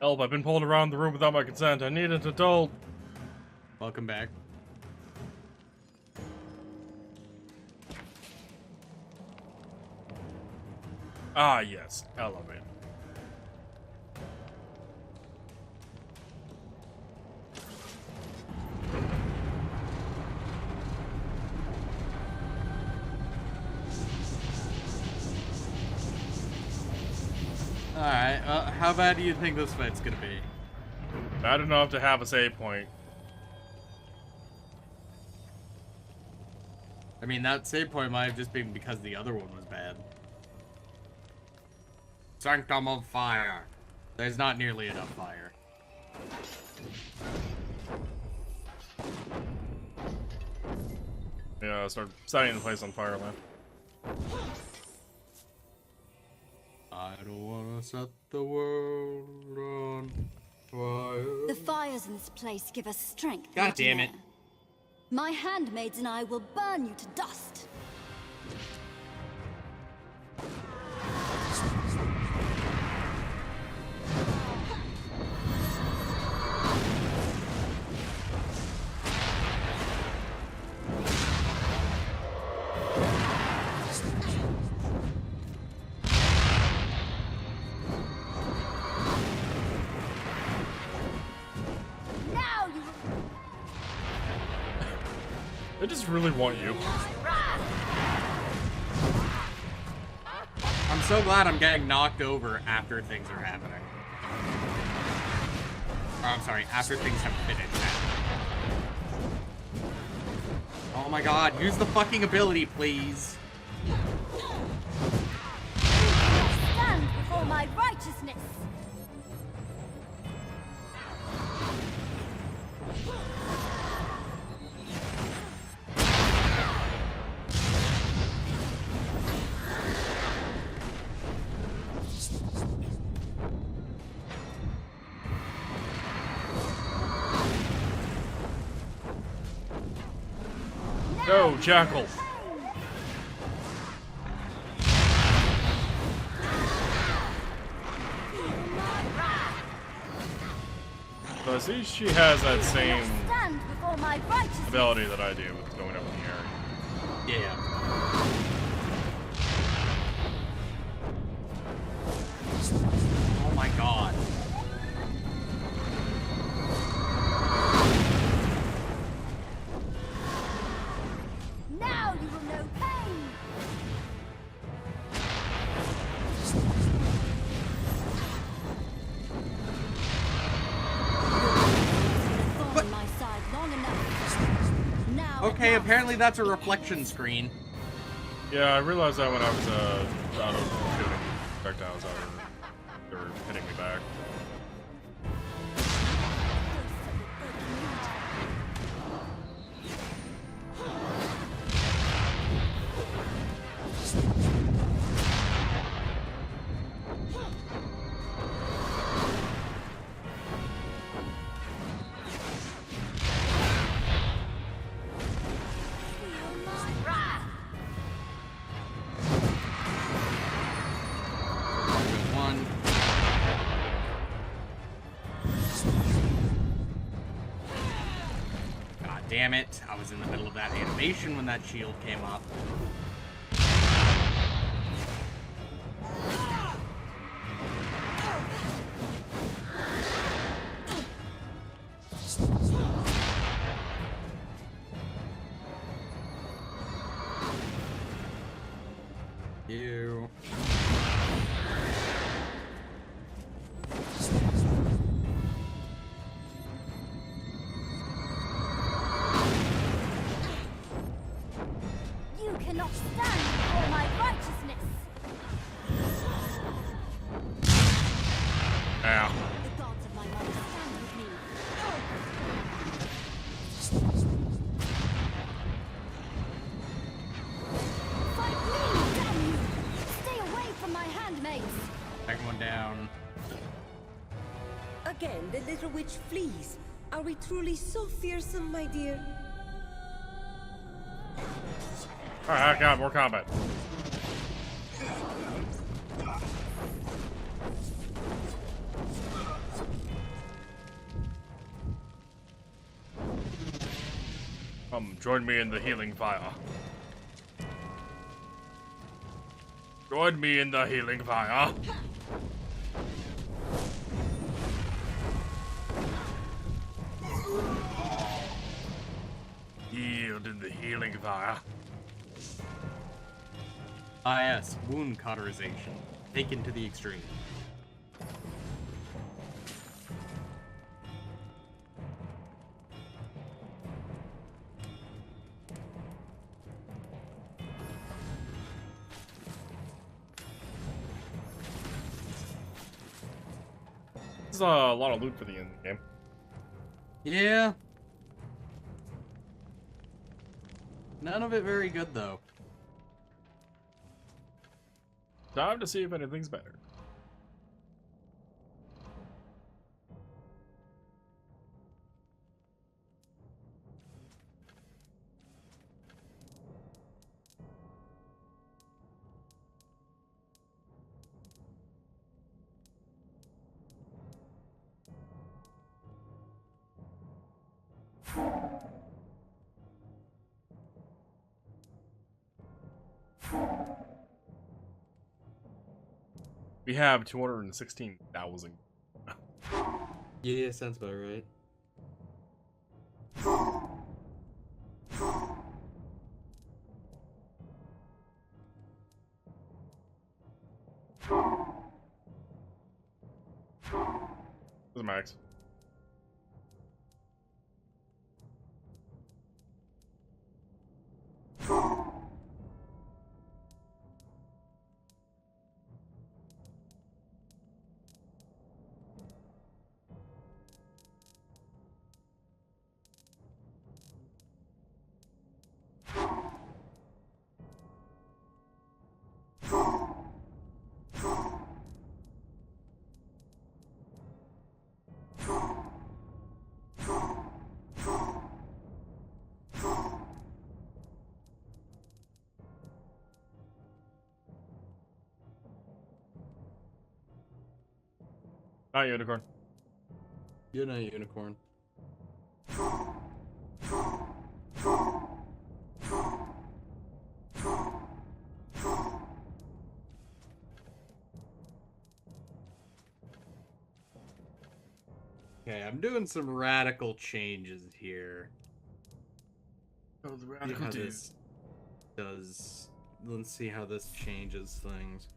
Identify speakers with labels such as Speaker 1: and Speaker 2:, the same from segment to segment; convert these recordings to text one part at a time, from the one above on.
Speaker 1: Help, I've been pulled around the room without my consent. I need an adult.
Speaker 2: Welcome back.
Speaker 1: Ah, yes. Elevator.
Speaker 2: Alright, how bad do you think this fight's gonna be?
Speaker 1: Bad enough to have a save point.
Speaker 2: I mean, that save point might have just been because the other one was bad. Sanctum of fire. There's not nearly enough fire.
Speaker 1: Yeah, start setting the place on fire, man.
Speaker 2: I don't wanna set the world on fire.
Speaker 3: The fires in this place give us strength.
Speaker 2: God damn it.
Speaker 3: My handmaids and I will burn you to dust.
Speaker 1: I just really want you.
Speaker 2: I'm so glad I'm getting knocked over after things are happening. Or, I'm sorry, after things have finished happening. Oh my god, use the fucking ability, please.
Speaker 3: Stand before my righteousness.
Speaker 1: Go, Jackal. So I see she has that same ability that I do with going up in the air.
Speaker 2: Yeah. Oh my god.
Speaker 3: Now you will know pain.
Speaker 2: But-
Speaker 3: My side long enough. Now
Speaker 2: Okay, apparently that's a reflection screen.
Speaker 1: Yeah, I realized that when I was out of shooting projectiles they were hitting me back.
Speaker 2: One. God damn it. I was in the middle of that animation when that shield came up. You.
Speaker 3: you cannot stand before my righteousness.
Speaker 1: Ow.
Speaker 3: The gods of my mother stand with me. Fight me, damn you! Stay away from my handmaids.
Speaker 2: Second one down.
Speaker 4: Again, the little witch flees. Are we truly so fearsome, my dear?
Speaker 1: Alright, God, more combat. Come, join me in the healing fire. Join me in the healing fire. Healed in the healing fire.
Speaker 2: Ah yes, wound cauterization. Taken to the extreme.
Speaker 1: This is a lot of loot for the end game.
Speaker 2: Yeah. None of it very good, though.
Speaker 1: Time to see if anything's better. We have 216,000.
Speaker 2: Yeah, sounds about right.
Speaker 1: This is max. Not unicorn.
Speaker 2: You're not a unicorn. Okay, I'm doing some radical changes here.
Speaker 1: Oh, the
Speaker 2: See
Speaker 1: radical
Speaker 2: how
Speaker 1: dude.
Speaker 2: this does. Let's see how this changes things.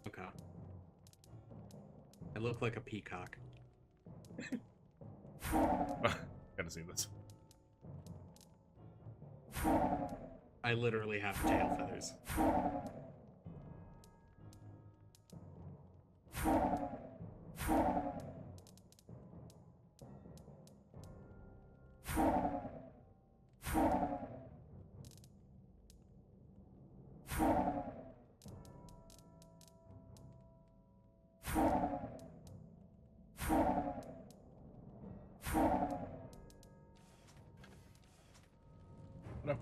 Speaker 2: Okay. I look like a peacock.
Speaker 1: Gotta see this.
Speaker 2: I literally have tail feathers.
Speaker 1: No.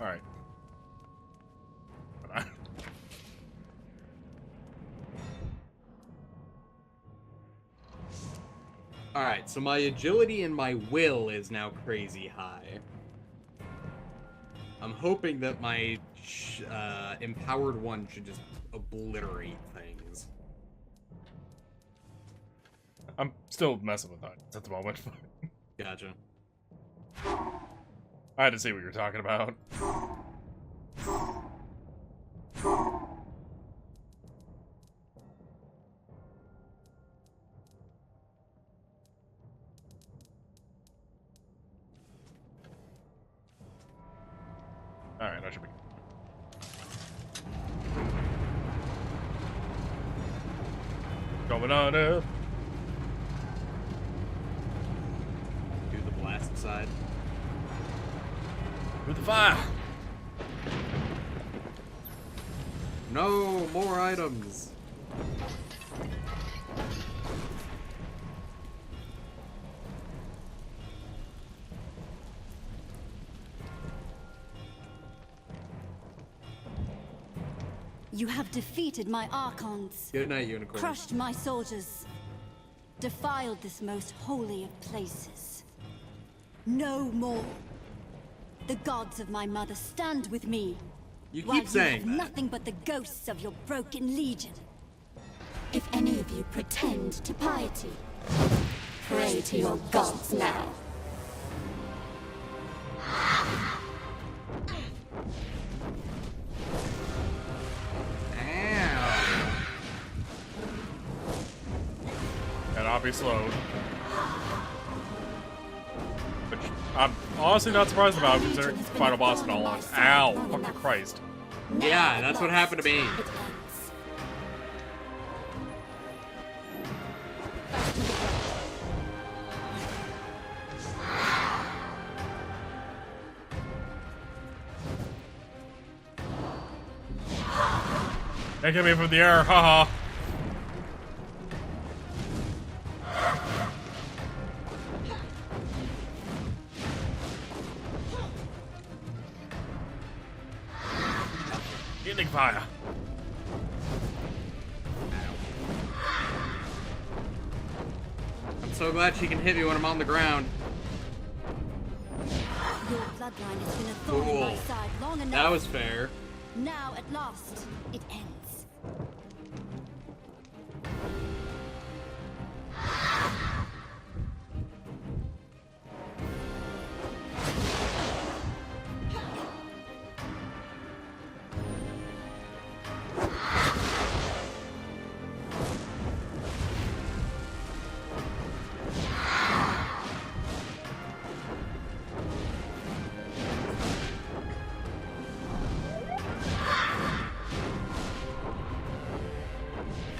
Speaker 1: Alright.
Speaker 2: Alright, so my agility and my will is now crazy high. I'm hoping that my empowered one should just obliterate things.
Speaker 1: I'm still messing with that at the moment.
Speaker 2: Gotcha.
Speaker 1: I had to see what you're talking about. Alright, that should be good. Going on up.
Speaker 2: side.
Speaker 1: With the fire.
Speaker 2: No, more items.
Speaker 3: You have defeated my archons,
Speaker 2: Good night, unicorn.
Speaker 3: crushed my soldiers, defiled this most holy of places. No more. The gods of my mother stand with me.
Speaker 2: You
Speaker 3: while
Speaker 2: keep saying
Speaker 3: have
Speaker 2: that.
Speaker 3: nothing but the ghosts of your broken legion. If any of you pretend to piety, pray to your gods now.
Speaker 2: Ow.
Speaker 1: And I'll be slowed. Which I'm honestly not surprised about, considering it's the final boss and all. Ow! Fucking Christ.
Speaker 2: Yeah, that's what happened to me.
Speaker 3: It ends.
Speaker 1: They hit me from the air, haha. Healing fire.
Speaker 2: I'm so glad she can hit me when I'm on the ground.
Speaker 3: Your bloodline has been a thorn in my
Speaker 2: Cool.
Speaker 3: side long enough.
Speaker 2: That was fair.
Speaker 3: Now, at last, it ends.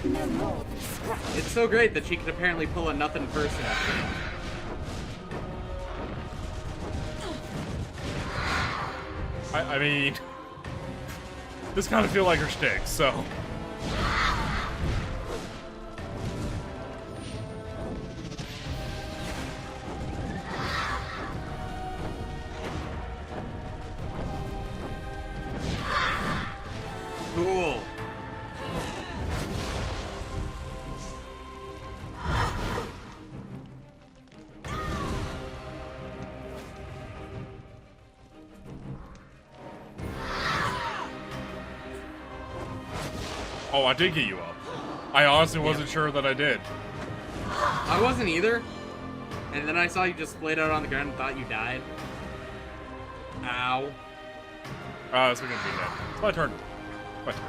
Speaker 3: No more than scratch.
Speaker 2: It's so great that she can apparently pull a nothing person.
Speaker 1: I mean, this kind of feel like her shtick, so.
Speaker 2: Cool.
Speaker 1: Oh, I did get you up. I honestly wasn't sure that I did.
Speaker 2: I wasn't either. And then I saw you just splayed out on the ground and thought you died. Ow.
Speaker 1: So we're gonna be dead. It's my turn. My turn.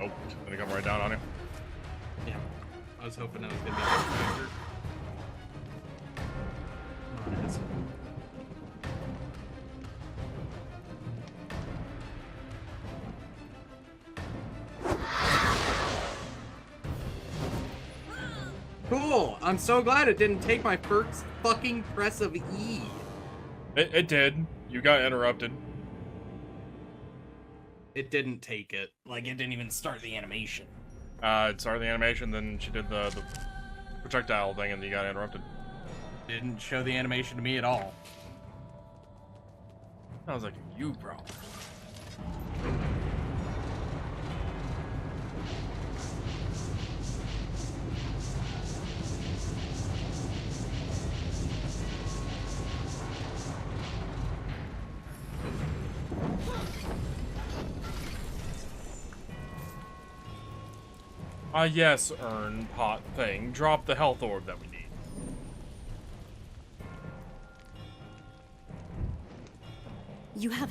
Speaker 1: Oh, it's gonna come right down on you.
Speaker 2: Yeah. I was hoping I was gonna be a bit faster. Come on, asshole. Cool! I'm so glad it didn't take my first fucking press of E.
Speaker 1: It did. You got interrupted.
Speaker 2: It didn't take it. Like, it didn't even start the animation.
Speaker 1: It started the animation, then she did the projectile thing, and you got interrupted.
Speaker 2: Didn't show the animation to me at all.
Speaker 1: Sounds like you, bro. Yes, urn pot thing. Drop the health orb that we need.
Speaker 3: You have...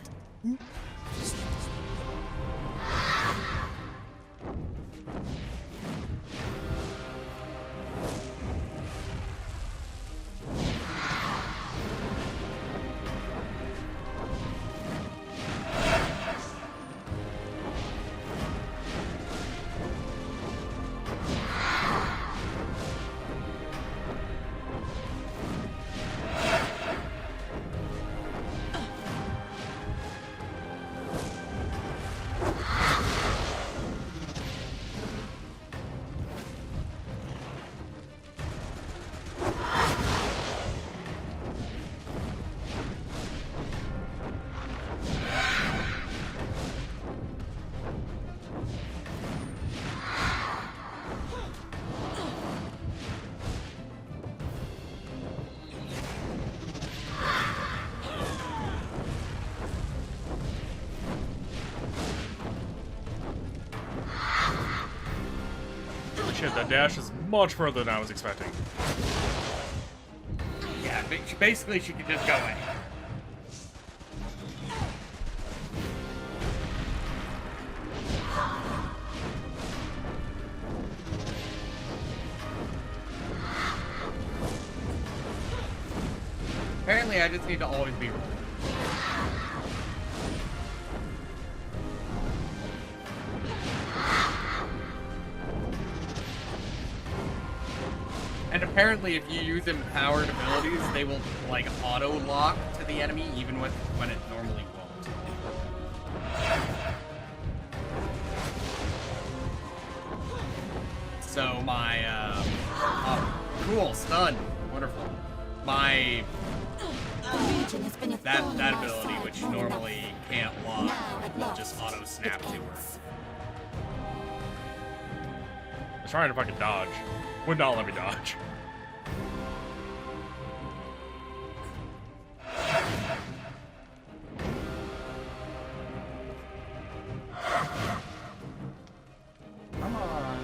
Speaker 1: that dash is much further than I was expecting.
Speaker 2: Yeah, basically she could just go anywhere. Apparently, I just need to always be rolling. And apparently, if you use empowered abilities, they will, like, auto-lock to the enemy, even when it normally won't. So my, oh, cool, stun. Wonderful. My... That ability, which normally can't lock, will just auto-snap to her.
Speaker 1: I was trying to fucking dodge. Would not let me dodge.
Speaker 2: Come on.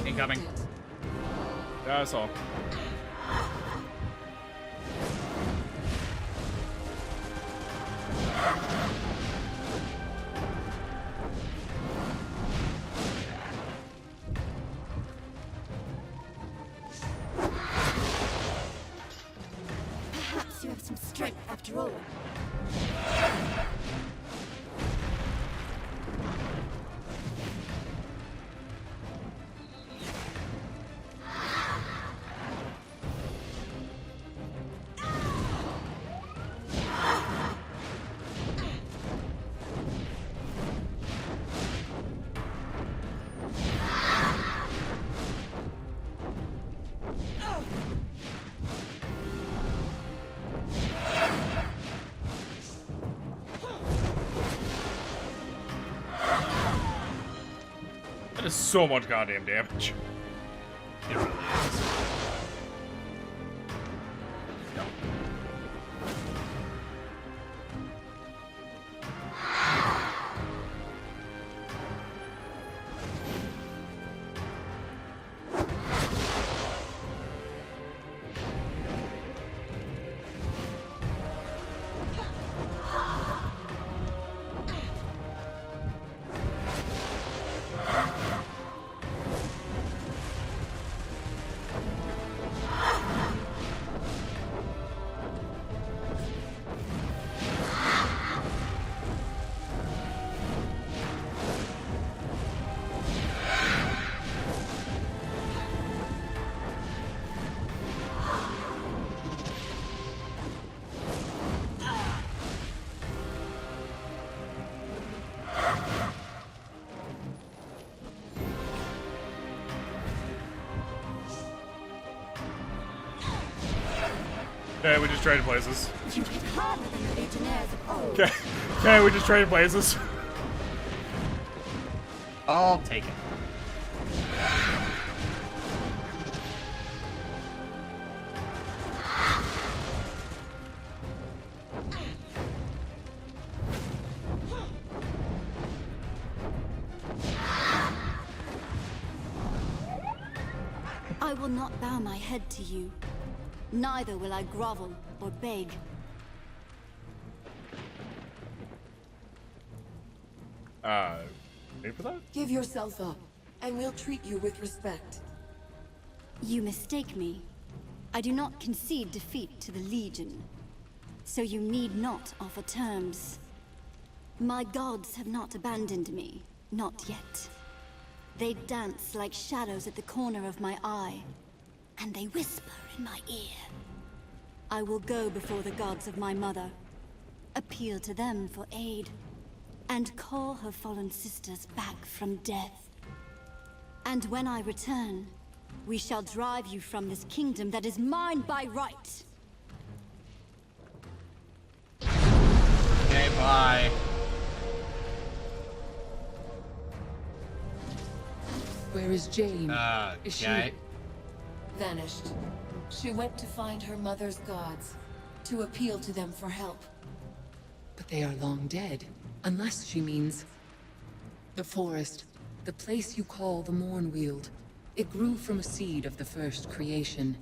Speaker 2: Incoming.
Speaker 1: Yeah, I saw.
Speaker 3: Perhaps you have some strength after all.
Speaker 1: That is so much goddamn damage.
Speaker 2: It really is.
Speaker 1: Okay, we just traded places.
Speaker 3: You hit harder than the legionnaires of old.
Speaker 1: Okay, we just traded places.
Speaker 2: I'll take it.
Speaker 3: I will not bow my head to you. Neither will I grovel or beg.
Speaker 1: Wait for that?
Speaker 4: Give yourself up, and we'll treat you with respect.
Speaker 3: You mistake me. I do not concede defeat to the Legion. So you need not offer terms. My gods have not abandoned me. Not yet. They dance like shadows at the corner of my eye. And they whisper in my ear. I will go before the gods of my mother. Appeal to them for aid. And call her fallen sisters back from death. And when I return, we shall drive you from this kingdom that is mine by right.
Speaker 2: Okay, bye.
Speaker 5: Where is Jane? Is she
Speaker 2: Okay.
Speaker 5: vanished? She went to find her mother's gods, to appeal to them for help. But they are long dead, unless she means... The forest, the place you call the Mournweald. It grew from a seed of the first creation.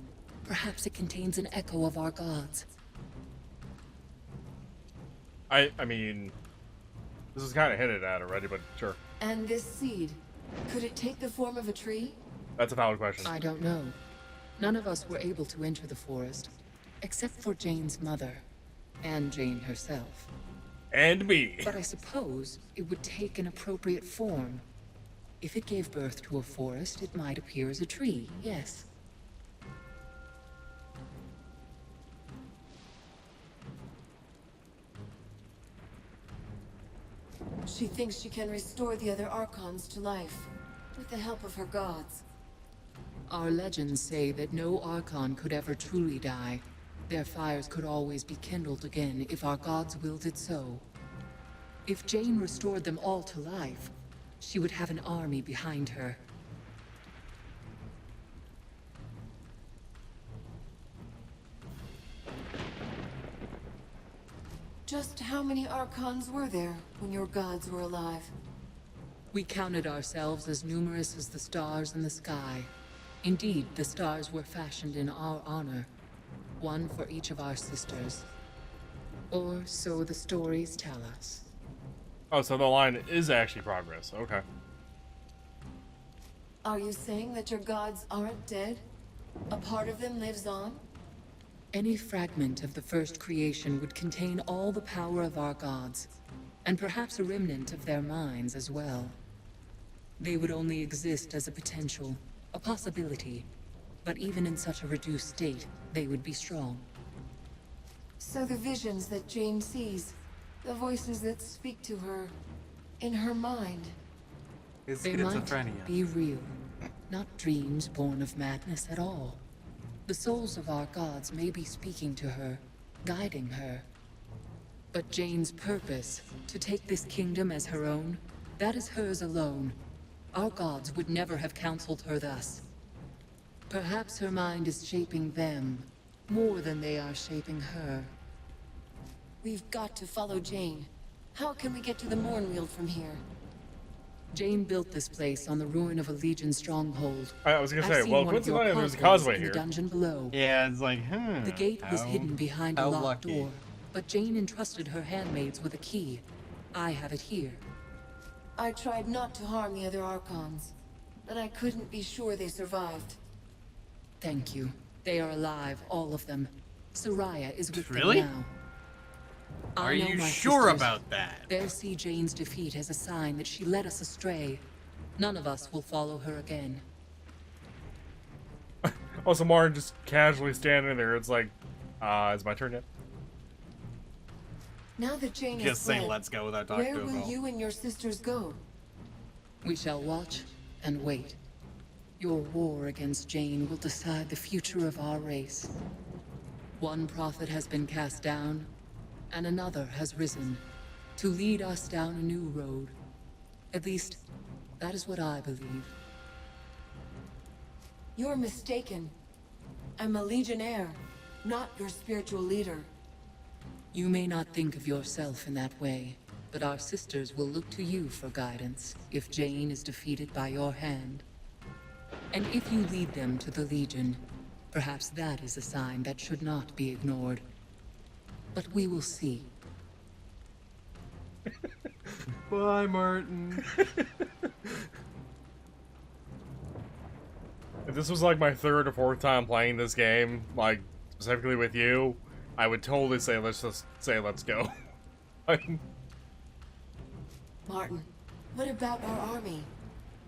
Speaker 5: Perhaps it contains an echo of our gods.
Speaker 1: I mean, this is kind of hinted at already, but sure.
Speaker 5: And this seed, could it take the form of a tree?
Speaker 1: That's a valid question.
Speaker 5: I don't know. None of us were able to enter the forest, except for Jane's mother, and Jane herself.
Speaker 1: And me.
Speaker 5: But I suppose it would take an appropriate form. If it gave birth to a forest, it might appear as a tree, yes. She thinks she can restore the other Archons to life, with the help of her gods. Our legends say that no Archon could ever truly die. Their fires could always be kindled again if our gods willed it so. If Jane restored them all to life, she would have an army behind her. Just how many Archons were there when your gods were alive? We counted ourselves as numerous as the stars in the sky. Indeed, the stars were fashioned in our honor, one for each of our sisters. Or so the stories tell us.
Speaker 1: Oh, so the line is actually progress. Okay.
Speaker 5: Are you saying that your gods aren't dead? A part of them lives on? Any fragment of the first creation would contain all the power of our gods, and perhaps a remnant of their minds as well. They would only exist as a potential, a possibility, but even in such a reduced state, they would be strong. So the visions that Jane sees, the voices that speak to her, in her mind,
Speaker 2: It's
Speaker 5: they
Speaker 2: schizophrenia.
Speaker 5: might be real, not dreams born of madness at all. The souls of our gods may be speaking to her, guiding her. But Jane's purpose, to take this kingdom as her own, that is hers alone. Our gods would never have counseled her thus. Perhaps her mind is shaping them, more than they are shaping her. We've got to follow Jane. How can we get to the Mournweald from here? Jane built this place on the ruin of a Legion stronghold.
Speaker 1: I was gonna
Speaker 5: I've
Speaker 1: say,
Speaker 5: seen
Speaker 1: well,
Speaker 5: one of your
Speaker 1: coincidentally, there's a
Speaker 5: pathways
Speaker 1: causeway
Speaker 5: in the
Speaker 1: here.
Speaker 5: dungeon below.
Speaker 2: Yeah, it's like,
Speaker 5: The gate was hidden behind a
Speaker 2: how
Speaker 5: locked
Speaker 2: lucky.
Speaker 5: door, but Jane entrusted her handmaids with a key. I have it here. I tried not to harm the other Archons, but I couldn't be sure they survived. Thank you. They are alive, all of them. Soraya is with
Speaker 2: Really?
Speaker 5: them now.
Speaker 2: Are
Speaker 5: I know
Speaker 2: you
Speaker 5: my
Speaker 2: sure
Speaker 5: sisters.
Speaker 2: about that?
Speaker 5: They'll see Jane's defeat as a sign that she led us astray. None of us will follow her again.
Speaker 1: Also, Martin just casually standing there. It's like, is my turn yet?
Speaker 5: Now that Jane
Speaker 2: Just
Speaker 5: is
Speaker 2: say
Speaker 5: fled,
Speaker 2: let's go without talking
Speaker 5: where
Speaker 2: to a
Speaker 5: will
Speaker 2: girl.
Speaker 5: you and your sisters go? We shall watch and wait. Your war against Jane will decide the future of our race. One prophet has been cast down, and another has risen, to lead us down a new road. At least, that is what I believe. You're mistaken. I'm a Legionnaire, not your spiritual leader. You may not think of yourself in that way, but our sisters will look to you for guidance if Jane is defeated by your hand. And if you lead them to the Legion, perhaps that is a sign that should not be ignored. But we will see.
Speaker 2: Bye, Martin.
Speaker 1: If this was like my third or fourth time playing this game, like specifically with you, I would totally say let's go.
Speaker 5: Martin, what about our army?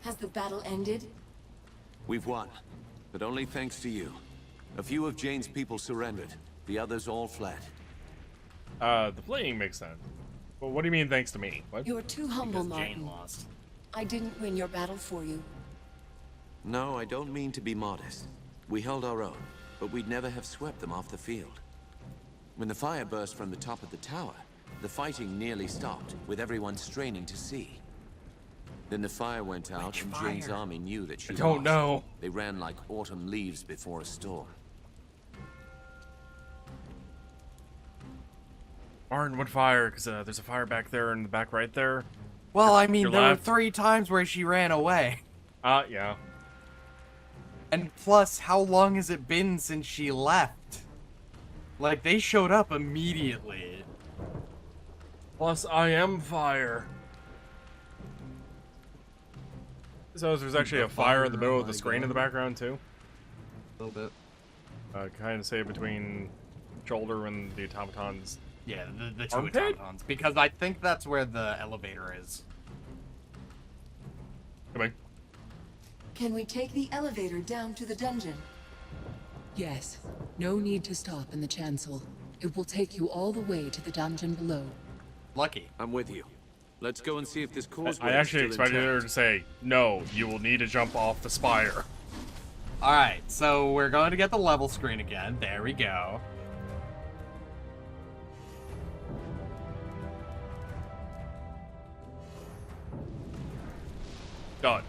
Speaker 5: Has the battle ended?
Speaker 6: We've won, but only thanks to you. A few of Jane's people surrendered. The others all fled.
Speaker 1: The fleeing makes sense. Well, what do you mean thanks to me? What?
Speaker 5: You're too humble,
Speaker 2: Because
Speaker 5: Martin.
Speaker 2: Jane lost.
Speaker 5: I didn't win your battle for you.
Speaker 6: No, I don't mean to be modest. We held our own, but we'd never have swept them off the field. When the fire burst from the top of the tower, the fighting nearly stopped, with everyone straining to see. Then the fire went out,
Speaker 2: Which
Speaker 6: and Jane's
Speaker 2: fire?
Speaker 6: army knew that she
Speaker 1: I don't
Speaker 6: lost.
Speaker 1: know.
Speaker 6: They ran like autumn leaves before a storm.
Speaker 1: Ironwood fire, because there's a fire back there in the back right there.
Speaker 2: Well, I mean,
Speaker 1: Your
Speaker 2: there were
Speaker 1: left.
Speaker 2: 3 times where she ran away.
Speaker 1: Yeah.
Speaker 2: And plus, how long has it been since she left? Like, they showed up immediately.
Speaker 1: Plus, I am fire. So there's actually a fire in the middle of the screen in the background, too.
Speaker 2: A little bit.
Speaker 1: Kind of say between shoulder and the automaton's.
Speaker 2: Yeah, the 2
Speaker 1: Armpit?
Speaker 2: automatons. Because I think that's where the elevator is.
Speaker 1: Come in.
Speaker 7: Can we take the elevator down to the dungeon?
Speaker 5: Yes. No need to stop in the chancel. It will take you all the way to the dungeon below.
Speaker 2: Lucky.
Speaker 6: I'm with you. Let's go and see if this causeway
Speaker 1: I actually
Speaker 6: is still
Speaker 1: expected her
Speaker 6: intact.
Speaker 1: to say, no, you will need to jump off the spire.
Speaker 2: Alright, so we're going to get the level screen again. There we go.
Speaker 1: Done.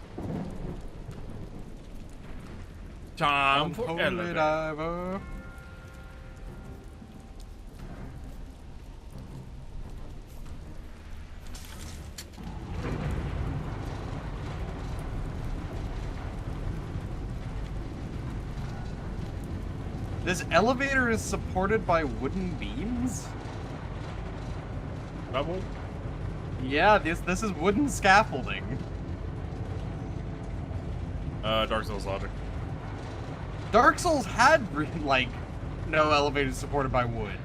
Speaker 1: Time for
Speaker 2: Holy
Speaker 1: elevator.
Speaker 2: diver. This elevator is supported by wooden beams?
Speaker 1: Double?
Speaker 2: Yeah, this is wooden scaffolding.
Speaker 1: Dark Souls logic.
Speaker 2: Dark Souls had, like, no elevators supported by wood.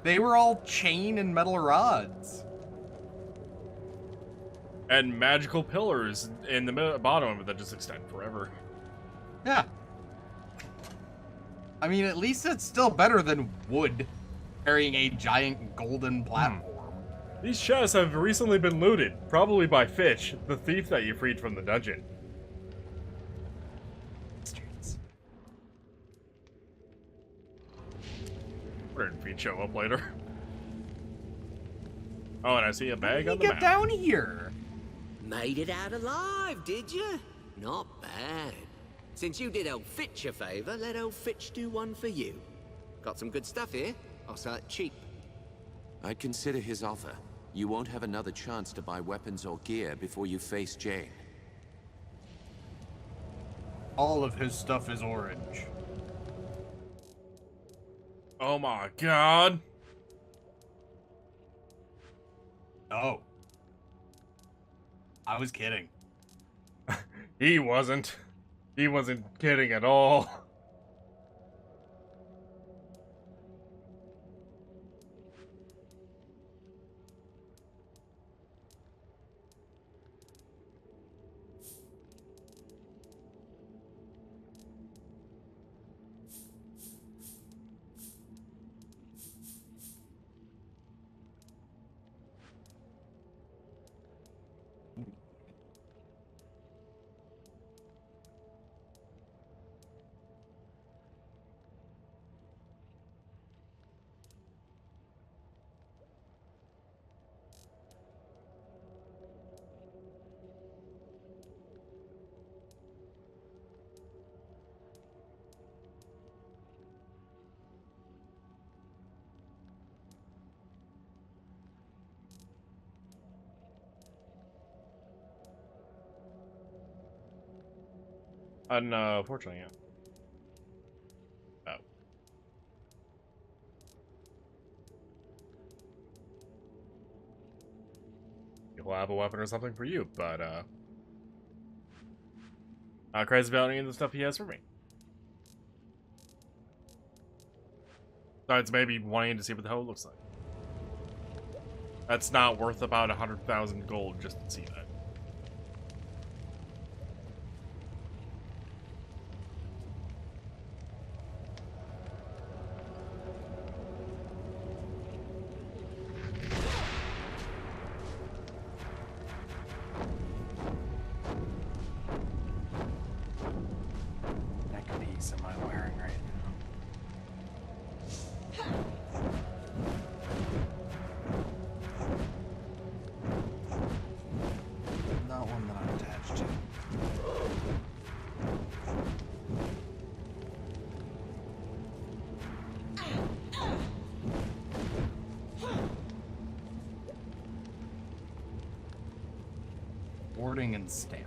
Speaker 2: They were all chain and metal rods.
Speaker 1: And magical pillars in the bottom of it that just extend forever.
Speaker 2: Yeah. I mean, at least it's still better than wood carrying a giant golden platform.
Speaker 1: These chests have recently been looted, probably by Fitch, the thief that you freed from the dungeon.
Speaker 2: Bastards.
Speaker 1: Where did Fitch show up later? Oh, and I see a bag
Speaker 2: How
Speaker 1: on
Speaker 2: did
Speaker 1: the
Speaker 2: you
Speaker 1: map.
Speaker 2: get down here?
Speaker 8: Made it out alive, did you? Not bad. Since you did old Fitch a favor, let old Fitch do one for you. Got some good stuff here. I'll sell it cheap.
Speaker 6: I'd consider his offer. You won't have another chance to buy weapons or gear before you face Jane.
Speaker 2: All of his stuff is orange.
Speaker 1: Oh my god.
Speaker 2: Oh. I was kidding.
Speaker 1: He wasn't. He wasn't kidding at all. Unfortunately, yeah. Oh. He'll have a weapon or something for you, but, not crazy about any of the stuff he has for me. Besides maybe wanting to see what the hell it looks like. That's not worth about 100,000 gold just to see that.
Speaker 2: Neck piece am I wearing right now? Boarding and stamp.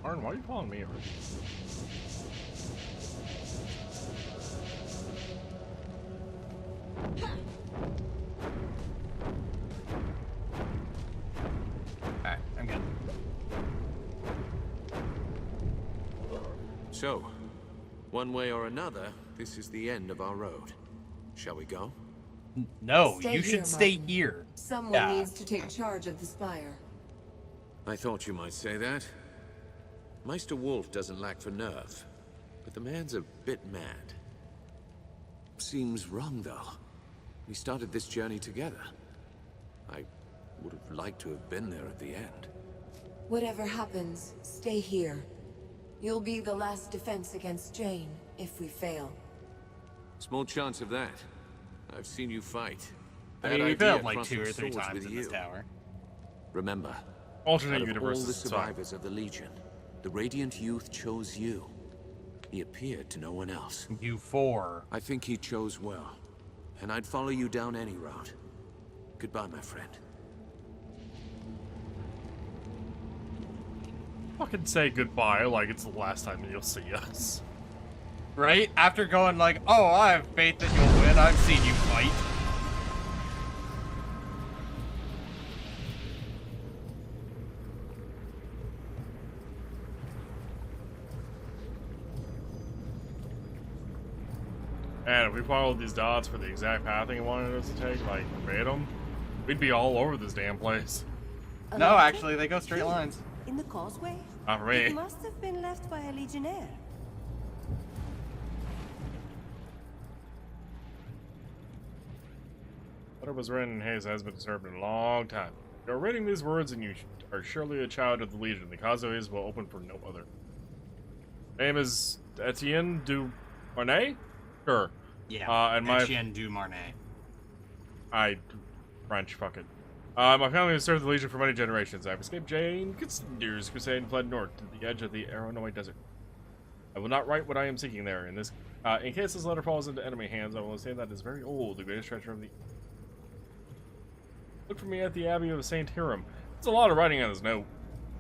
Speaker 1: Arn, why are you calling me?
Speaker 2: Alright, I'm good.
Speaker 6: So, one way or another, this is the end of our road. Shall we go?
Speaker 2: No,
Speaker 7: Stay
Speaker 2: you
Speaker 7: here,
Speaker 2: should stay
Speaker 7: Martin.
Speaker 2: here.
Speaker 7: Someone needs to take charge of the spire.
Speaker 6: I thought you might say that. Meister Wolf doesn't lack for nerve, but the man's a bit mad. Seems wrong, though. We started this journey together. I would have liked to have been there at the end.
Speaker 7: Whatever happens, stay here. You'll be the last defense against Jane, if we fail.
Speaker 6: Small chance of that. I've seen you fight.
Speaker 2: I
Speaker 6: Bad
Speaker 2: mean, we
Speaker 6: idea
Speaker 2: failed like
Speaker 6: crossing
Speaker 2: 2 or 3
Speaker 6: swords
Speaker 2: times
Speaker 6: with
Speaker 2: in this
Speaker 6: you.
Speaker 2: tower.
Speaker 6: Remember,
Speaker 1: Alternate
Speaker 6: out of all
Speaker 1: universes.
Speaker 6: the
Speaker 1: it's fine.
Speaker 6: survivors of the Legion, the Radiant Youth chose you. He appeared to no one else.
Speaker 2: You 4.
Speaker 6: I think he chose well, and I'd follow you down any route. Goodbye, my friend.
Speaker 1: Fucking say goodbye like it's the last time that you'll see us.
Speaker 2: Right? After going like, oh, I have faith that you'll win, I've seen you fight.
Speaker 1: And if we followed these dots for the exact pathing it wanted us to take, like verbatim, we'd be all over this damn place.
Speaker 2: No, actually, they go straight lines.
Speaker 4: In the causeway?
Speaker 1: Not for me.
Speaker 4: It must have been left by a legionnaire.
Speaker 1: Letter was written in haste has been served in a long time. You're reading these words and you are surely a child of the Legion. The causeways will open for no other. Name is Etienne du Marnay? Sure.
Speaker 2: Yeah,
Speaker 1: and my
Speaker 2: Etienne du Marnay.
Speaker 1: French, fuck it. My family has served the Legion for many generations. I've escaped Jane Constantine's crusade and fled north to the edge of the Aronoid Desert. I will not write what I am seeking there. In case this letter falls into enemy hands, I will say that it is very old, the greatest treasure of the... Look for me at the Abbey of St. Hiram. It's a lot of writing on this note.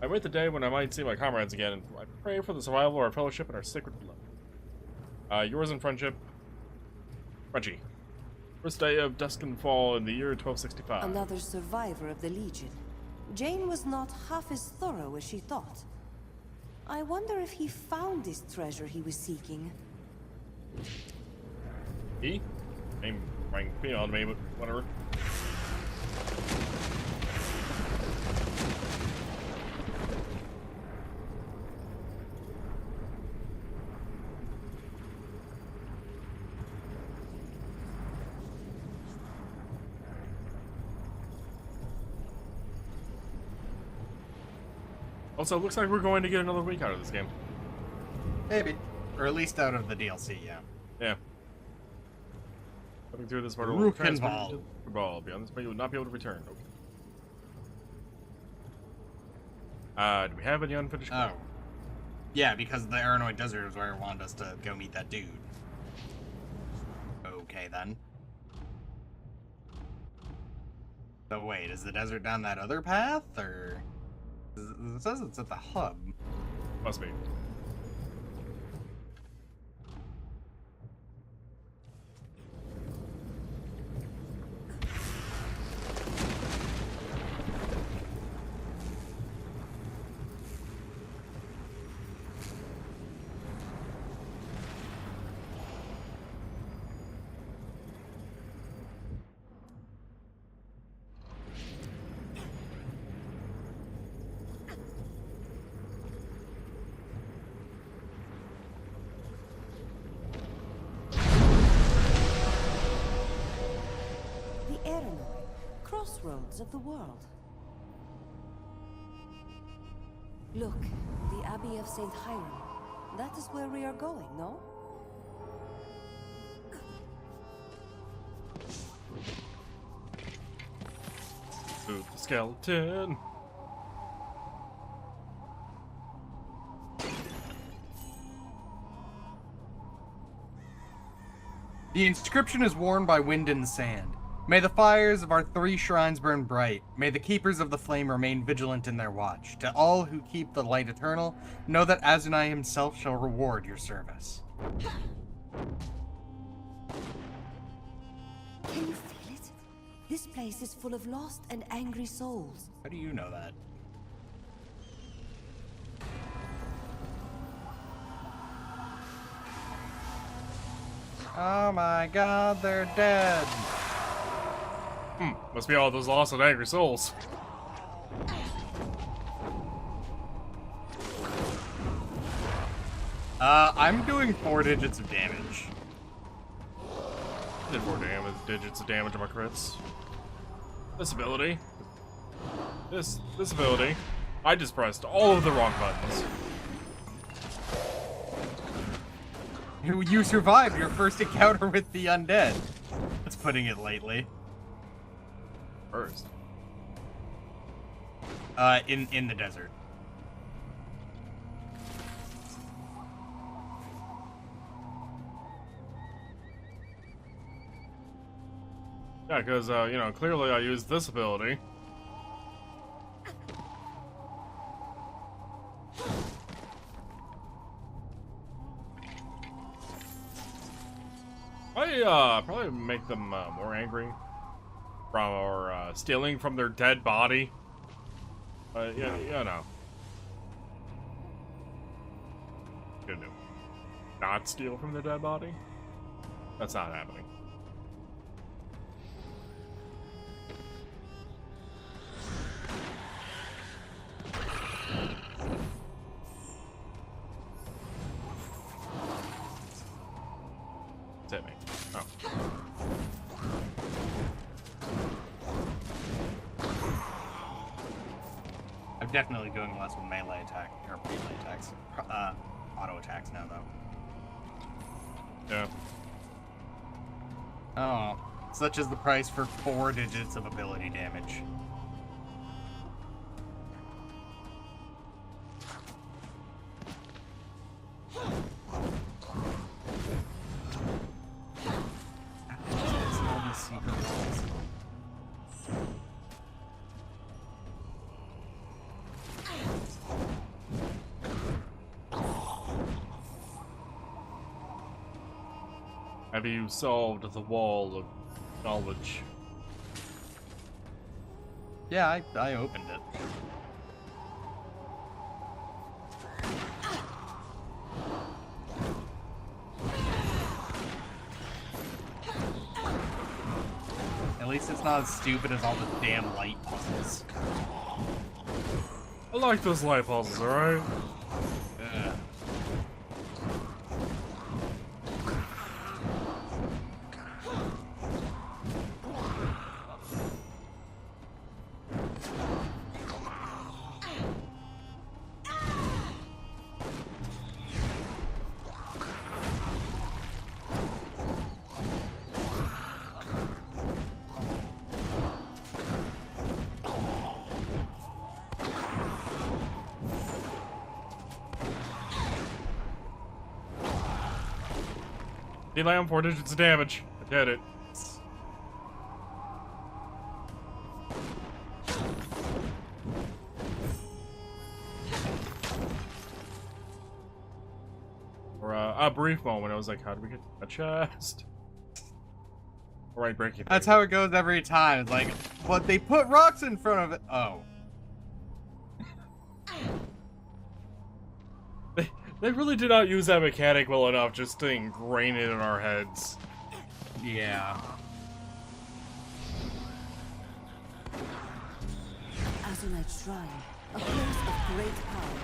Speaker 1: I wait the day when I might see my comrades again, and I pray for the survival of our fellowship and our sacred blood. Yours in friendship, Frenchie. First day of dusk and fall in the year 1265.
Speaker 4: Another survivor of the Legion. Jane was not half as thorough as she thought. I wonder if he found this treasure he was seeking.
Speaker 1: He? Name rang beyond me, but whatever. Also, it looks like we're going to get another week out of this game.
Speaker 2: Maybe. Or at least out of the DLC, yeah.
Speaker 1: Yeah. Coming through this portal.
Speaker 2: Rook and Ball.
Speaker 1: Ball. Beyond this point, you will not be able to return. Okay. Do we have any unfinished?
Speaker 2: Oh. Yeah, because the Aronoid Desert is where it wanted us to go meet that dude. Okay, then. So wait, is the desert down that other path, or... It says it's at the hub.
Speaker 1: Must be.
Speaker 4: Crossroads of the world. Look, the Abbey of St. Hiram. That is where we are going, no?
Speaker 1: Boot the skeleton.
Speaker 9: The inscription is worn by wind and sand. May the fires of our 3 shrines burn bright. May the keepers of the flame remain vigilant in their watch. To all who keep the light eternal, know that Azunai himself shall reward your service.
Speaker 4: Can you feel it? This place is full of lost and angry souls.
Speaker 9: How do you know that? Oh my god, they're dead.
Speaker 1: Must be all those lost and angry souls.
Speaker 9: I'm doing 4 digits of damage.
Speaker 1: Did 4 digits of damage on my crits. This ability. This ability. I just pressed all of the wrong buttons.
Speaker 9: You survived your first encounter with the undead. That's putting it lightly.
Speaker 1: First.
Speaker 9: In the desert.
Speaker 1: Yeah, because, you know, clearly I used this ability. Probably make them more angry from or stealing from their dead body. Yeah, you know. Gonna do. Not steal from their dead body? That's not happening. Hit me. Oh.
Speaker 9: I'm definitely doing less with melee attack or melee attacks. Auto attacks now though.
Speaker 1: Yeah.
Speaker 9: Oh, such is the price for 4 digits of ability damage.
Speaker 1: Have you solved the wall of knowledge?
Speaker 9: Yeah, I opened it. At least it's not as stupid as all the damn light puzzles.
Speaker 1: I like those light puzzles, alright?
Speaker 9: Yeah.
Speaker 1: Delay on 4 digits of damage. I did it. For a brief moment, I was like, how do we get a chest? Alright, breaking.
Speaker 9: That's how it goes every time. It's like, but they put rocks in front of it. Oh.
Speaker 1: They really did not use that mechanic well enough just to ingrain it in our heads.
Speaker 9: Yeah.
Speaker 4: Azunite Shrine, a place of great power.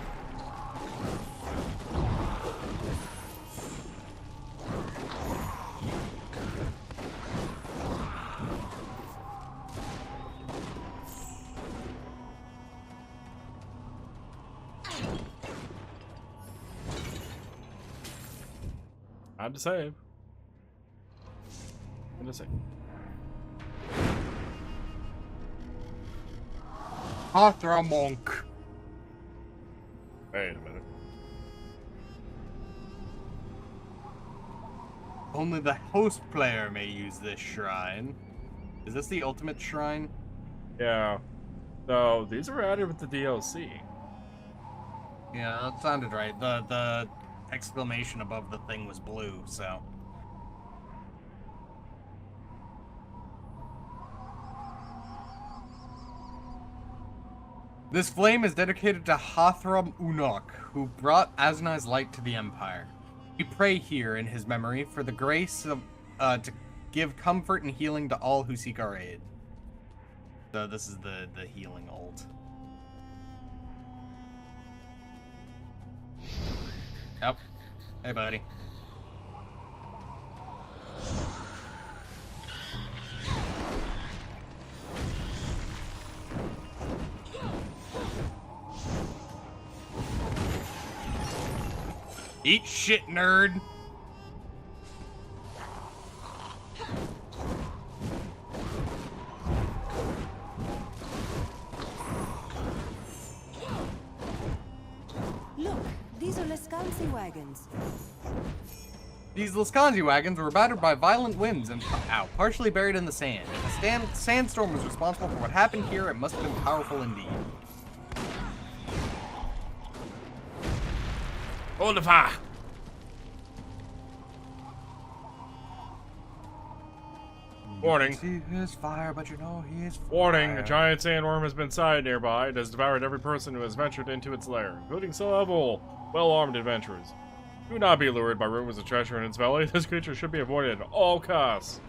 Speaker 1: Time to save. Time to save.
Speaker 9: Arthur Monk.
Speaker 1: Wait a minute.
Speaker 9: Only the host player may use this shrine. Is this the ultimate shrine?
Speaker 1: Yeah. So these were added with the DLC.
Speaker 9: Yeah, that sounded right. The exclamation above the thing was blue, so. This flame is dedicated to Hathram Unok, who brought Asnai's light to the Empire. We pray here in his memory for the grace of to give comfort and healing to all who seek our aid. So this is the healing ult. Yep. Hey, buddy. Eat shit, nerd.
Speaker 4: Look, these are Lescansi wagons.
Speaker 9: These Laskanzi wagons were battered by violent winds and partially buried in the sand. If a sandstorm was responsible for what happened here, it must have been powerful indeed.
Speaker 1: Hold the fire! Warning.
Speaker 9: See his fire, but you know he is
Speaker 1: Warning,
Speaker 9: fire.
Speaker 1: a giant sandworm has been sighted nearby. It has devoured every person who has ventured into its lair, including several well-armed adventurers. Do not be lured by rumors of treasure in its belly. This creature should be avoided at all costs.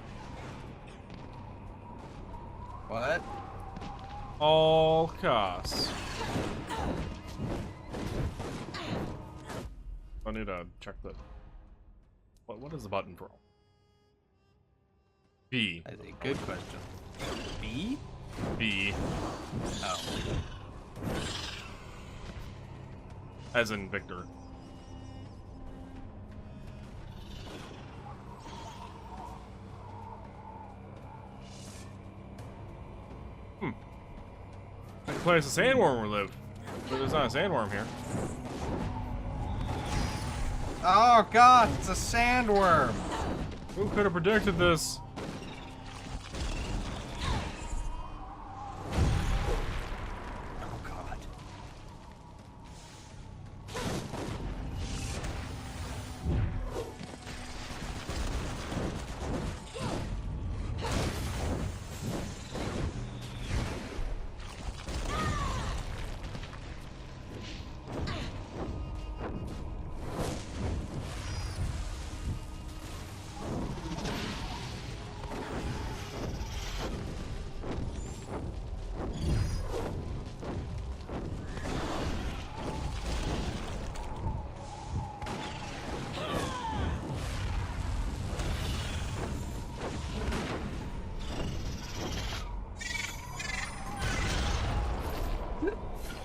Speaker 9: What?
Speaker 1: All costs. I need to check the... What is the button for? B.
Speaker 9: That's a good question. B?
Speaker 1: B.
Speaker 9: Oh.
Speaker 1: As in Victor. Like the place a sandworm would live. But there's not a sandworm here.
Speaker 9: Oh god, it's a sandworm!
Speaker 1: Who could have predicted this?
Speaker 9: Oh god.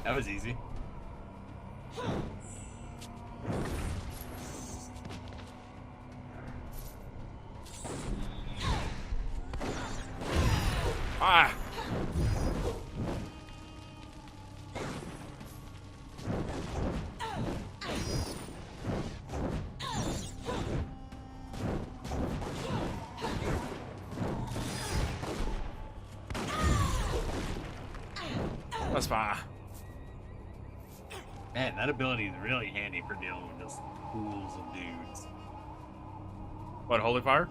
Speaker 9: That was easy.
Speaker 1: Ah! That's fine.
Speaker 9: Man, that ability is really handy for dealing with just pools of dudes.
Speaker 1: What, Holy Fire?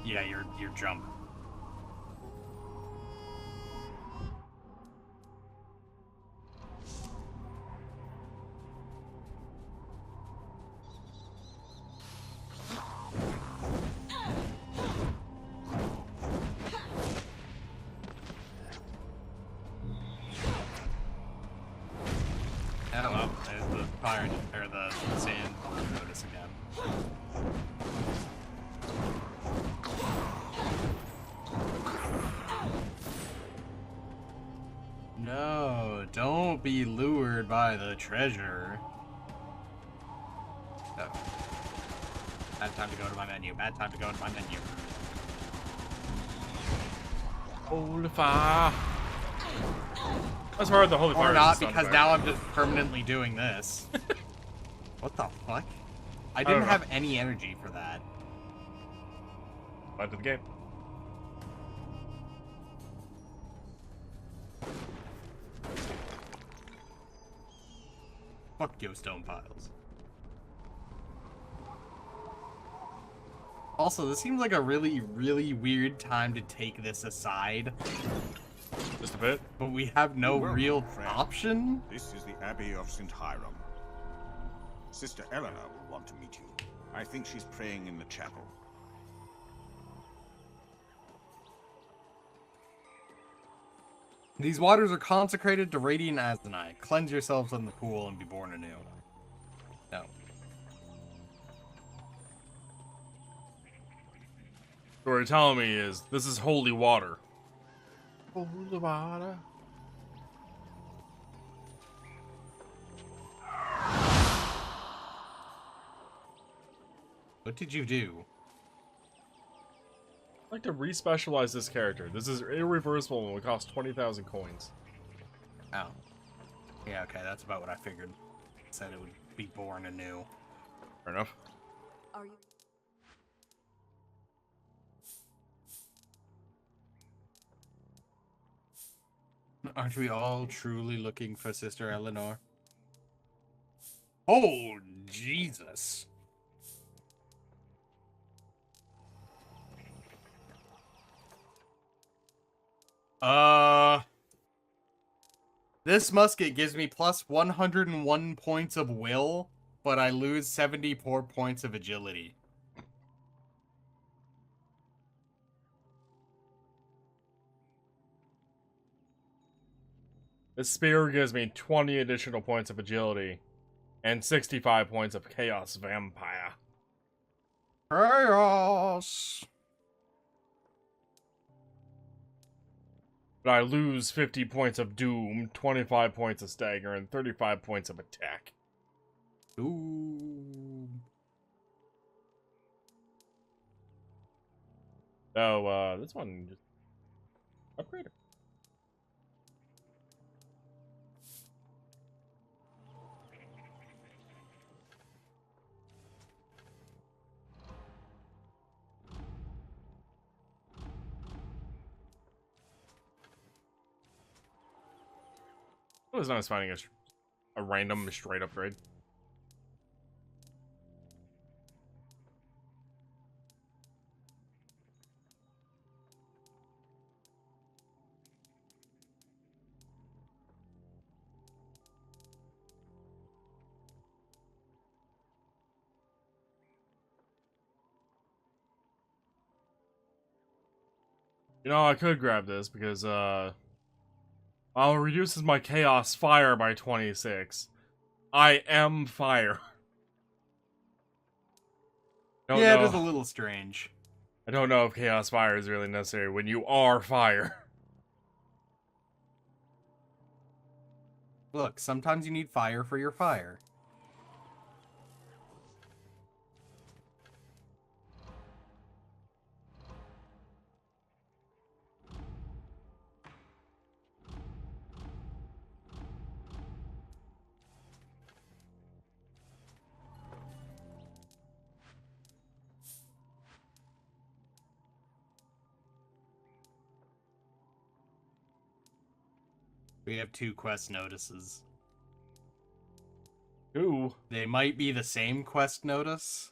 Speaker 9: Yeah, your jump. Oh well, there's the fire or the sand notice again. No, don't be lured by the treasure. Oh. Bad time to go to my menu. Bad time to go to my menu.
Speaker 1: Holy fire. That's hard, the holy fire.
Speaker 9: Or not, because now I'm just permanently doing this. What the fuck? I didn't have any energy for that.
Speaker 1: Back to the game.
Speaker 9: Fuck yo, stone piles. Also, this seems like a really, really weird time to take this aside.
Speaker 1: Just a bit.
Speaker 9: But we have no real option?
Speaker 10: This is the Abbey of St. Hiram. Sister Eleanor will want to meet you. I think she's praying in the chapel.
Speaker 9: These waters are consecrated to Radiant Azanai. Cleanse yourselves in the pool and be born anew. No.
Speaker 1: What you're telling me is, this is holy water. Holy water.
Speaker 9: What did you do?
Speaker 1: I'd like to re-specialize this character. This is irreversible and will cost 20,000 coins.
Speaker 9: Oh. Yeah, okay, that's about what I figured. Said it would be born anew.
Speaker 1: Fair enough.
Speaker 4: Are you...
Speaker 9: Aren't we all truly looking for Sister Eleanor? Oh, Jesus. This musket gives me plus 101 points of will, but I lose 74 points of agility.
Speaker 1: This spear gives me 20 additional points of agility and 65 points of chaos vampire.
Speaker 9: Chaos!
Speaker 1: But I lose 50 points of doom, 25 points of stagger, and 35 points of attack.
Speaker 9: Ooh.
Speaker 1: So, this one just upgrade it. It was nice finding a random straight upgrade. You know, I could grab this because, it reduces my chaos fire by 26. I am fire.
Speaker 9: Yeah, it is a little strange.
Speaker 1: I don't know if chaos fire is really necessary when you are fire.
Speaker 9: Look, sometimes you need fire for your fire. We have 2 quest notices.
Speaker 1: Ooh.
Speaker 9: They might be the same quest notice,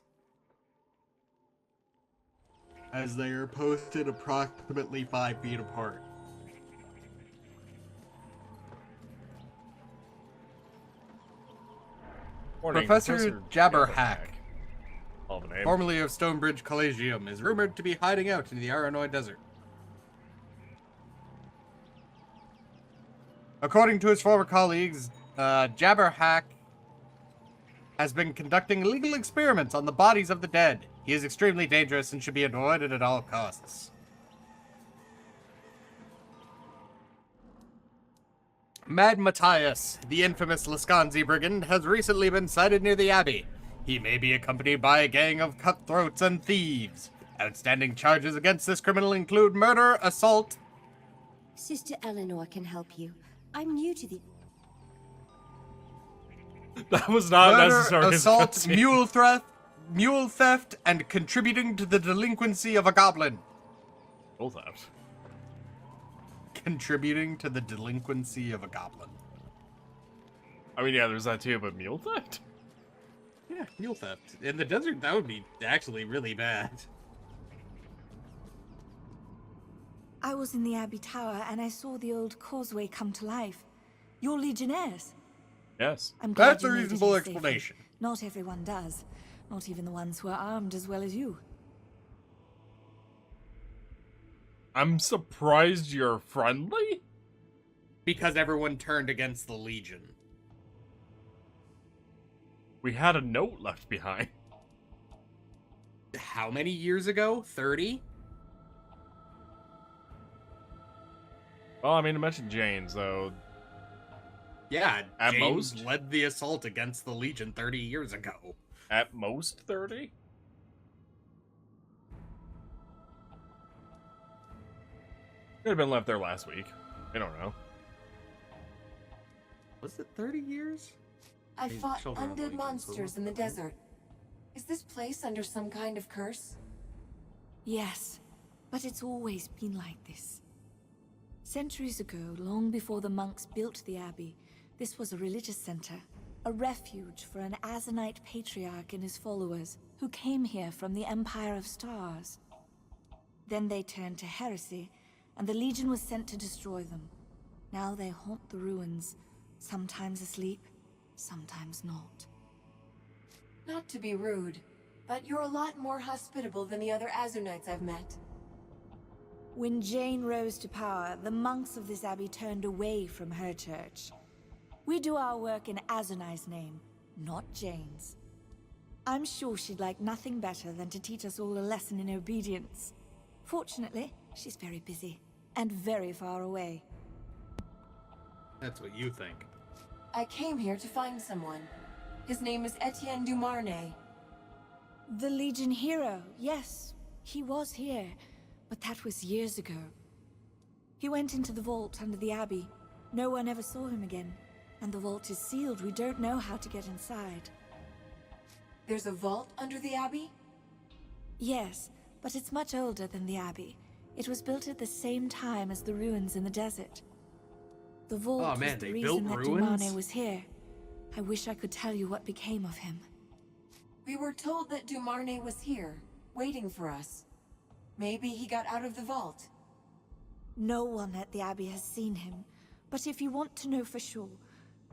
Speaker 9: as they are posted approximately 5 feet apart.
Speaker 1: Morning,
Speaker 9: Professor Jabberhack,
Speaker 1: All the name.
Speaker 9: formerly of Stonebridge Collegium, is rumored to be hiding out in the Aranoi Desert. According to his former colleagues, Jabberhack has been conducting illegal experiments on the bodies of the dead. He is extremely dangerous and should be avoided at all costs. Mad Matthias, the infamous Lascanzi brigand, has recently been sighted near the Abbey. He may be accompanied by a gang of cutthroats and thieves. Outstanding charges against this criminal include murder, assault...
Speaker 11: Sister Eleanor can help you. I'm new to the...
Speaker 1: That was not
Speaker 9: murder,
Speaker 1: necessary.
Speaker 9: assault, mule theft, and contributing to the delinquency of a goblin.
Speaker 1: Mule theft.
Speaker 9: Contributing to the delinquency of a goblin.
Speaker 1: I mean, yeah, there's that too, but mule theft?
Speaker 2: Yeah, mule theft. In the desert, that would be actually really bad.
Speaker 12: I was in the Abbey Tower and I saw the old causeway come to life. You're Legionnaires.
Speaker 1: Yes.
Speaker 12: I'm glad
Speaker 9: That's
Speaker 12: you
Speaker 9: a
Speaker 12: made it
Speaker 9: reasonable
Speaker 12: in safety.
Speaker 9: explanation.
Speaker 12: Not everyone does. Not even the ones who are armed as well as you.
Speaker 1: I'm surprised you're friendly?
Speaker 2: Because everyone turned against the Legion.
Speaker 1: We had a note left behind.
Speaker 2: How many years ago? 30?
Speaker 1: Well, I mean, I mentioned Jane, so...
Speaker 2: Yeah,
Speaker 1: At
Speaker 2: James
Speaker 1: most?
Speaker 2: led the assault against the Legion 30 years ago.
Speaker 1: At most 30? Could have been left there last week. I don't know.
Speaker 2: Was it 30 years?
Speaker 7: I
Speaker 2: These
Speaker 7: fought
Speaker 2: children of
Speaker 7: undead
Speaker 2: Legion,
Speaker 7: monsters
Speaker 2: so-
Speaker 7: in the desert. Is this place under some kind of curse?
Speaker 12: Yes, but it's always been like this. Centuries ago, long before the monks built the abbey, this was a religious center, a refuge for an Azanite patriarch and his followers who came here from the Empire of Stars. Then they turned to heresy, and the Legion was sent to destroy them. Now they haunt the ruins, sometimes asleep, sometimes not.
Speaker 7: Not to be rude, but you're a lot more hospitable than the other Azunites I've met.
Speaker 12: When Jane rose to power, the monks of this abbey turned away from her church. We do our work in Azunai's name, not Jane's. I'm sure she'd like nothing better than to teach us all a lesson in obedience. Fortunately, she's very busy, and very far away.
Speaker 2: That's what you think.
Speaker 7: I came here to find someone. His name is Etienne Dumarnay.
Speaker 12: The Legion hero, yes, he was here, but that was years ago. He went into the vault under the abbey. No one ever saw him again, and the vault is sealed. We don't know how to get inside.
Speaker 7: There's a vault under the abbey?
Speaker 12: Yes, but it's much older than the abbey. It was built at the same time as the ruins in the desert. The vault
Speaker 2: Oh, man,
Speaker 12: was the
Speaker 2: they
Speaker 12: reason
Speaker 2: built
Speaker 12: that
Speaker 2: ruins?
Speaker 12: Dumarnay was here. I wish I could tell you what became of him.
Speaker 7: We were told that Dumarnay was here, waiting for us. Maybe he got out of the vault.
Speaker 12: No one at the abbey has seen him, but if you want to know for sure,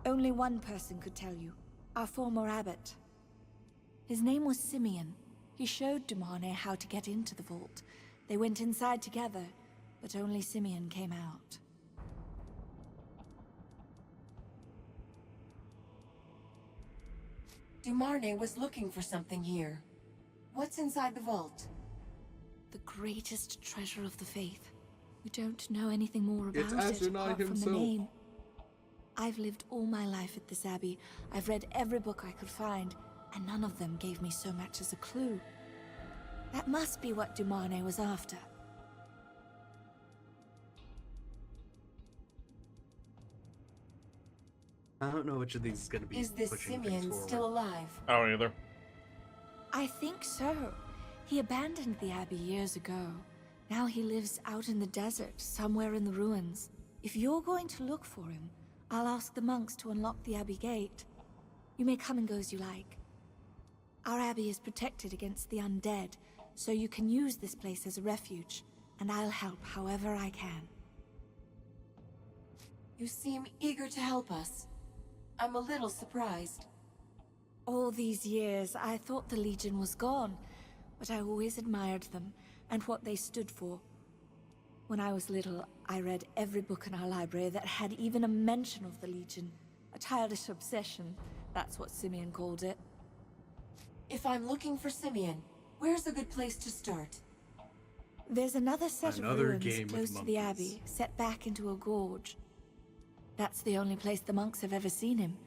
Speaker 12: only one person could tell you, our former abbot. His name was Simeon. He showed Dumarnay how to get into the vault. They went inside together, but only Simeon came out.
Speaker 7: Dumarnay was looking for something here. What's inside the vault?
Speaker 12: The greatest treasure of the faith. We don't know anything more
Speaker 2: It's
Speaker 12: about it
Speaker 2: Azunai
Speaker 12: apart from the
Speaker 2: himself.
Speaker 12: name. I've lived all my life at this abbey. I've read every book I could find, and none of them gave me so much as a clue. That must be what Dumarnay was after.
Speaker 2: I don't know which of these is going to be
Speaker 7: Is this
Speaker 2: pushing
Speaker 7: Simeon
Speaker 2: things forward.
Speaker 7: still alive?
Speaker 1: I don't either.
Speaker 12: I think so. He abandoned the abbey years ago. Now he lives out in the desert, somewhere in the ruins. If you're going to look for him, I'll ask the monks to unlock the abbey gate. You may come and go as you like. Our abbey is protected against the undead, so you can use this place as a refuge, and I'll help however I can.
Speaker 7: You seem eager to help us. I'm a little surprised.
Speaker 12: All these years, I thought the Legion was gone, but I always admired them and what they stood for. When I was little, I read every book in our library that had even a mention of the Legion. A childish obsession, that's what Simeon called it.
Speaker 7: If I'm looking for Simeon, where's a good place to start?
Speaker 12: There's another set
Speaker 2: Another
Speaker 12: of
Speaker 2: game
Speaker 12: ruins
Speaker 2: with
Speaker 12: close to the
Speaker 2: monkeys.
Speaker 12: abbey, set back into a gorge. That's the only place the monks have ever seen him.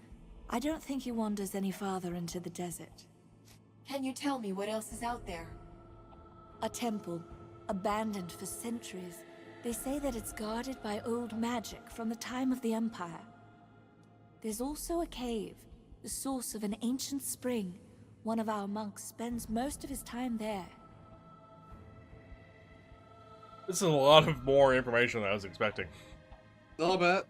Speaker 12: I don't think he wanders any farther into the desert.
Speaker 7: Can you tell me what else is out there?
Speaker 12: A temple, abandoned for centuries. They say that it's guarded by old magic from the time of the Empire. There's also a cave, the source of an ancient spring. One of our monks spends most of his time there.
Speaker 1: This is a lot of more information than I was expecting.
Speaker 9: A little bit.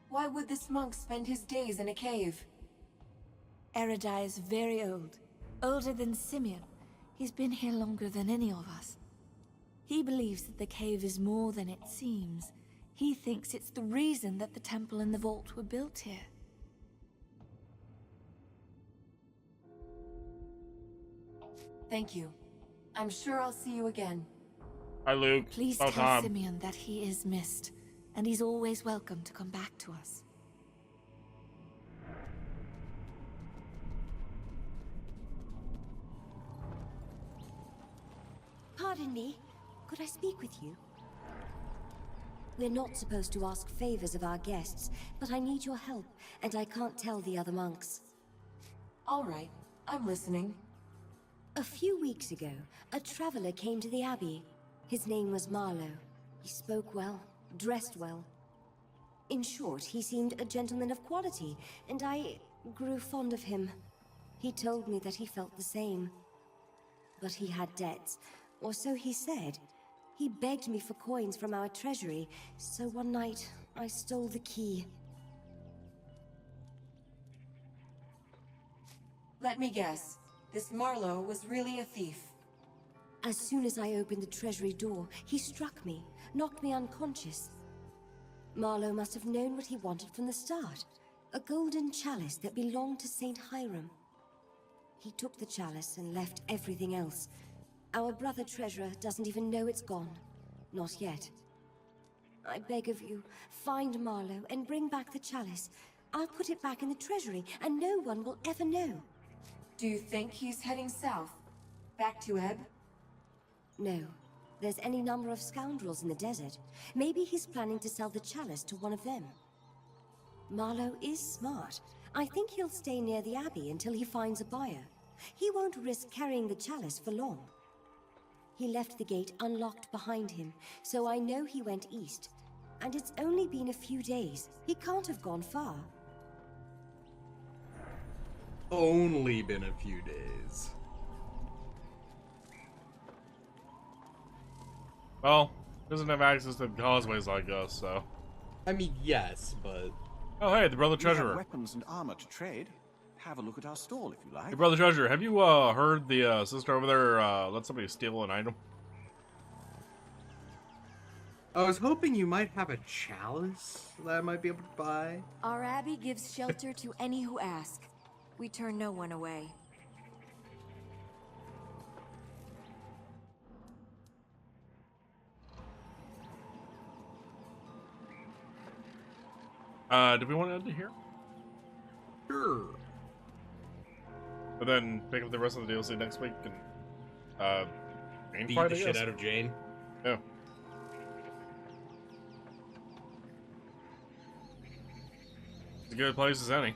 Speaker 7: Why would this monk spend his days in a cave?
Speaker 12: Eridai is very old. Older than Simeon. He's been here longer than any of us. He believes that the cave is more than it seems. He thinks it's the reason that the temple and the vault were built here.
Speaker 7: Thank you. I'm sure I'll see you again.
Speaker 1: Hi, Luke.
Speaker 12: Please
Speaker 1: Oh,
Speaker 12: tell
Speaker 1: Tom.
Speaker 12: Simeon that he is missed, and he's always welcome to come back to us.
Speaker 11: Pardon me, could I speak with you? We're not supposed to ask favors of our guests, but I need your help, and I can't tell the other monks.
Speaker 7: All right, I'm listening.
Speaker 11: A few weeks ago, a traveler came to the Abbey. His name was Marlowe. He spoke well, dressed well. In short, he seemed a gentleman of quality, and I grew fond of him. He told me that he felt the same. But he had debts, or so he said. He begged me for coins from our treasury, so one night I stole the key.
Speaker 7: Let me guess. This Marlowe was really a thief.
Speaker 11: As soon as I opened the treasury door, he struck me, knocked me unconscious. Marlowe must have known what he wanted from the start. A golden chalice that belonged to Saint Hiram. He took the chalice and left everything else. Our brother treasurer doesn't even know it's gone. Not yet. I beg of you, find Marlowe and bring back the chalice. I'll put it back in the treasury, and no one will ever know.
Speaker 7: Do you think he's heading south? Back to Eb?
Speaker 11: No. There's any number of scoundrels in the desert. Maybe he's planning to sell the chalice to one of them. Marlowe is smart. I think he'll stay near the Abbey until he finds a buyer. He won't risk carrying the chalice for long. He left the gate unlocked behind him, so I know he went east. And it's only been a few days. He can't have gone far.
Speaker 9: Only been a few days.
Speaker 1: Well, doesn't have access to causeways like us, so.
Speaker 9: I mean, yes, but...
Speaker 1: Oh, hey, the brother
Speaker 10: We have
Speaker 1: treasurer.
Speaker 10: weapons and armor to trade. Have a look at our stall if you like.
Speaker 1: Hey, brother treasurer, have you heard the sister over there let somebody steal an item?
Speaker 9: I was hoping you might have a chalice that I might be able to buy.
Speaker 13: Our abbey gives shelter to any who ask. We turn no one away.
Speaker 1: Do we want to end it here?
Speaker 9: Sure.
Speaker 1: But then pick up the rest of the DLC next week and main
Speaker 14: Beat
Speaker 1: fight,
Speaker 14: the
Speaker 1: I
Speaker 14: shit
Speaker 1: guess?
Speaker 14: out of Jane.
Speaker 1: Yeah. It's a good place as any.